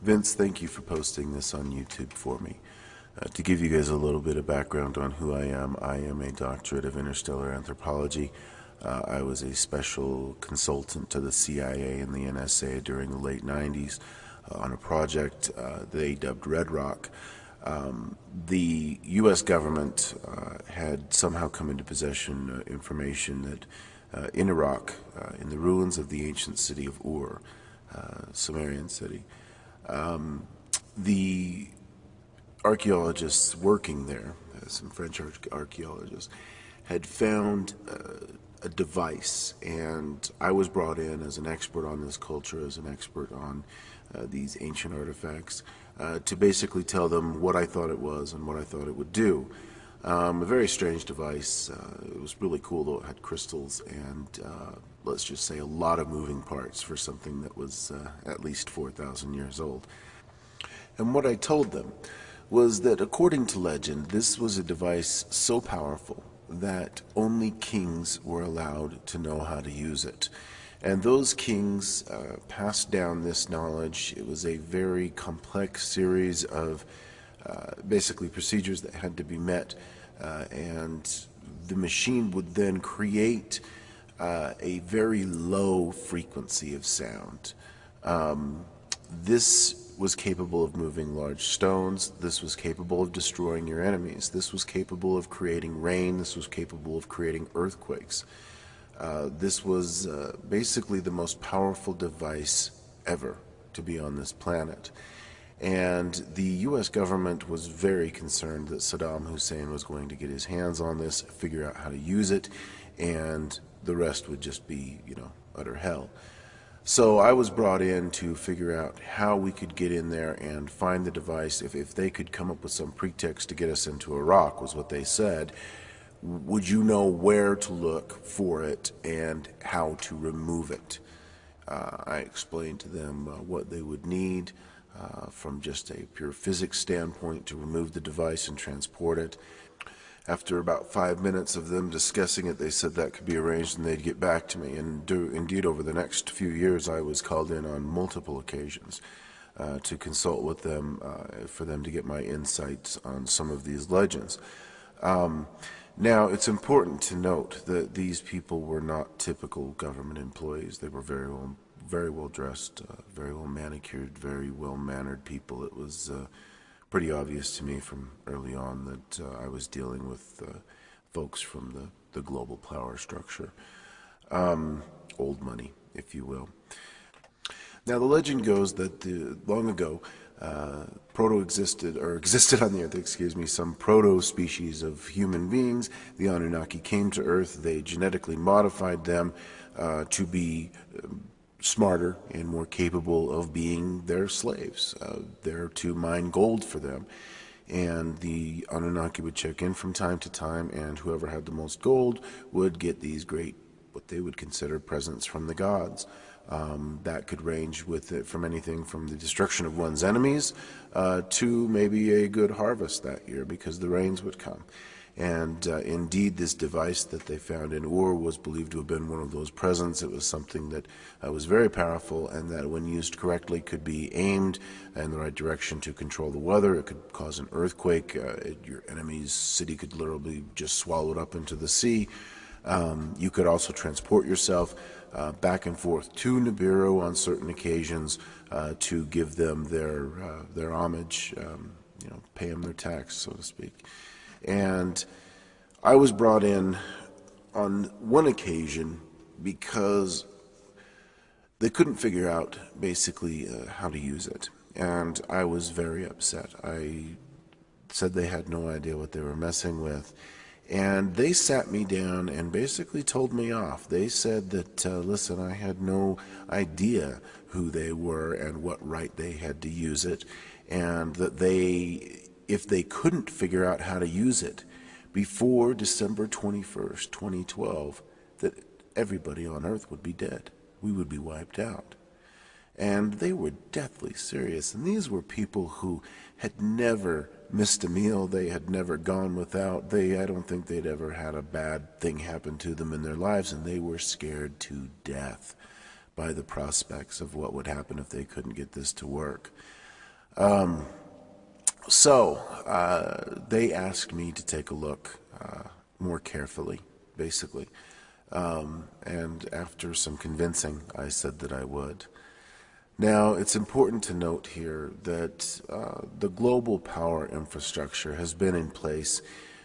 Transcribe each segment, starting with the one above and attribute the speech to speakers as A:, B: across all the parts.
A: Vince, thank you for posting this on YouTube for me. To give you guys a little bit of background on who I am a doctorate of interstellar anthropology. I was a special consultant to the CIA and the NSA during the late 90s on a project they dubbed Red Rock. The U.S. government had somehow come into possession information that in Iraq, in the ruins of the ancient city of Ur, Sumerian city, the archaeologists working there, some French archaeologists, had found a device, and I was brought in as an expert on this culture, as an expert on these ancient artifacts, to basically tell them what I thought it was and what I thought it would do. A very strange device. It was really cool, though. It had crystals and, let's just say, a lot of moving parts for something that was at least 4,000 years old. And what I told them was that, according to legend, this was a device so powerful that only kings were allowed to know how to use it. And those kings passed down this knowledge. It was a very complex series of basically procedures that had to be met, and the machine would then create a very low frequency of sound. This was capable of moving large stones. This was capable of destroying your enemies. This was capable of creating rain. This was capable of creating earthquakes. This was basically the most powerful device ever to be on this planet. And the U.S. government was very concerned that Saddam Hussein was going to get his hands on this, figure out how to use it, and the rest would just be, utter hell. So I was brought in to figure out how we could get in there and find the device. If they could come up with some pretext to get us into Iraq, was what they said, would you know where to look for it and how to remove it? I explained to them what they would need from just a pure physics standpoint to remove the device and transport it. After about 5 minutes of them discussing it, they said that could be arranged and they'd get back to me. And indeed, over the next few years, I was called in on multiple occasions to consult with them for them to get my insights on some of these legends. Now, it's important to note that these people were not typical government employees. They were very well dressed, very well manicured, very well mannered people. It was pretty obvious to me from early on that I was dealing with folks from the global power structure, old money, if you will. Now, the legend goes that long ago, existed on the Earth, some proto-species of human beings. The Anunnaki came to Earth. They genetically modified them to be smarter and more capable of being their slaves, there to mine gold for them. And the Anunnaki would check in from time to time, and whoever had the most gold would get these great, what they would consider presents from the gods. That could range with it from anything from the destruction of one's enemies to maybe a good harvest that year, because the rains would come. And indeed, this device that they found in Ur was believed to have been one of those presents. It was something that was very powerful, and that when used correctly could be aimed in the right direction to control the weather. It could cause an earthquake. Your enemy's city could literally just swallow it up into the sea. You could also transport yourself back and forth to Nibiru on certain occasions to give them their homage, pay them their tax, so to speak. And I was brought in on one occasion because they couldn't figure out basically how to use it. And I was very upset. I said they had no idea what they were messing with. And they sat me down and basically told me off. They said that, listen, I had no idea who they were and what right they had to use it, and that if they couldn't figure out how to use it before December 21st, 2012, that everybody on Earth would be dead. We would be wiped out. And they were deathly serious. And these were people who had never missed a meal. They had never gone without. I don't think they'd ever had a bad thing happen to them in their lives. And they were scared to death by the prospects of what would happen if they couldn't get this to work. They asked me to take a look more carefully, basically. And after some convincing, I said that I would. Now, it's important to note here that the global power infrastructure has been in place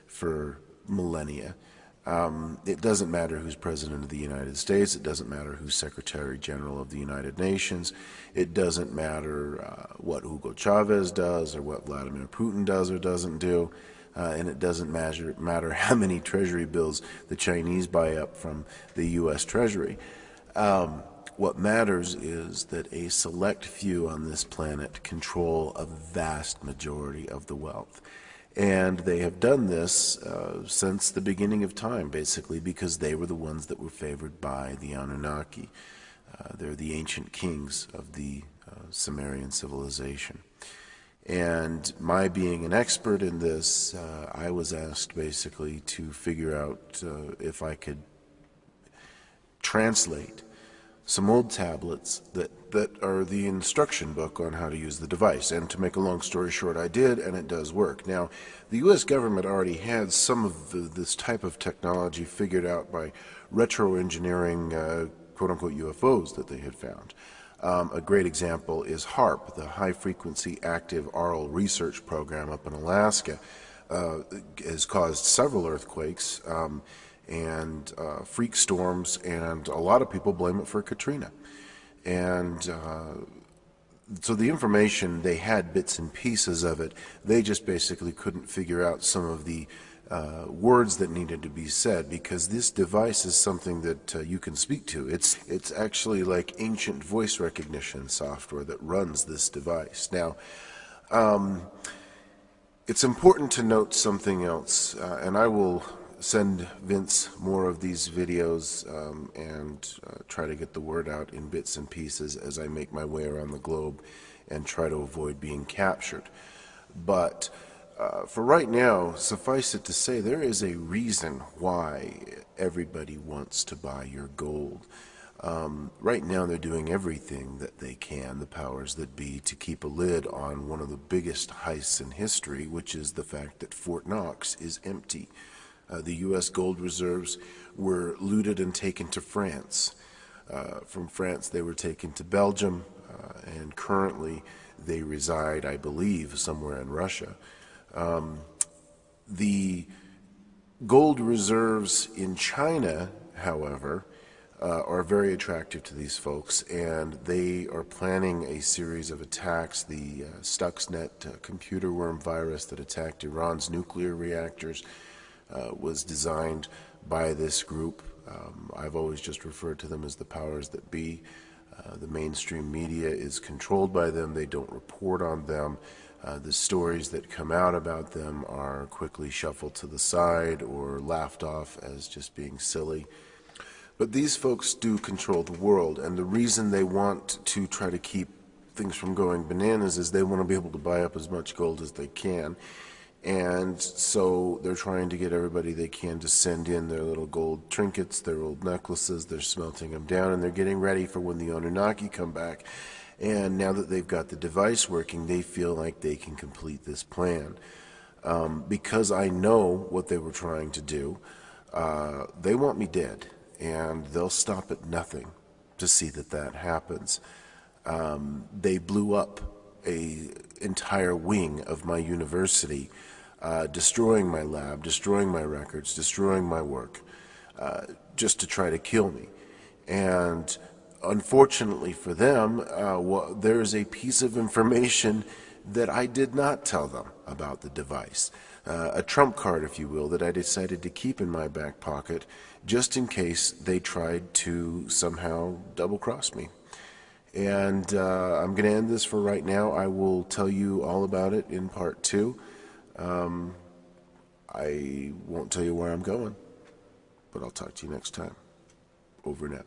A: for millennia. It doesn't matter who's President of the United States. It doesn't matter who's Secretary General of the United Nations. It doesn't matter what Hugo Chavez does or what Vladimir Putin does or doesn't do. And it doesn't matter how many treasury bills the Chinese buy up from the U.S. Treasury. What matters is that a select few on this planet control a vast majority of the wealth. And they have done this since the beginning of time, basically, because they were the ones that were favored by the Anunnaki. They're the ancient kings of the Sumerian civilization. And my being an expert in this, I was asked basically to figure out if I could translate some old tablets that are the instruction book on how to use the device. And to make a long story short, I did, and it does work. Now, the U.S. government already had some of this type of technology figured out by retro-engineering quote-unquote UFOs that they had found. A great example is HAARP, the High Frequency Active Auroral Research Program up in Alaska. Has caused several earthquakes and freak storms, and a lot of people blame it for Katrina. And so the information, they had bits and pieces of it. They just basically couldn't figure out some of the words that needed to be said, because this device is something that you can speak to. It's actually like ancient voice recognition software that runs this device. Now, it's important to note something else, and I will send Vince more of these videos and try to get the word out in bits and pieces as I make my way around the globe and try to avoid being captured. But for right now, suffice it to say, there is a reason why everybody wants to buy your gold. Right now they're doing everything that they can, the powers that be, to keep a lid on one of the biggest heists in history, which is the fact that Fort Knox is empty. The U.S. gold reserves were looted and taken to France. From France they were taken to Belgium, and currently they reside, I believe, somewhere in Russia. The gold reserves in China, however, are very attractive to these folks, and they are planning a series of attacks. The Stuxnet computer worm virus that attacked Iran's nuclear reactors was designed by this group. I've always just referred to them as the powers that be. The mainstream media is controlled by them. They don't report on them. The stories that come out about them are quickly shuffled to the side or laughed off as just being silly. But these folks do control the world, and the reason they want to try to keep things from going bananas is they want to be able to buy up as much gold as they can. And so they're trying to get everybody they can to send in their little gold trinkets, their old necklaces. They're smelting them down, and they're getting ready for when the Anunnaki come back. And now that they've got the device working, they feel like they can complete this plan. Because I know what they were trying to do, they want me dead, and they'll stop at nothing to see that that happens. They blew up an entire wing of my university, destroying my lab, destroying my records, destroying my work, just to try to kill me. And unfortunately for them, there is a piece of information that I did not tell them about the device. A trump card, if you will, that I decided to keep in my back pocket just in case they tried to somehow double-cross me. And I'm going to end this for right now. I will tell you all about it in part 2. I won't tell you where I'm going, but I'll talk to you next time. Over and out.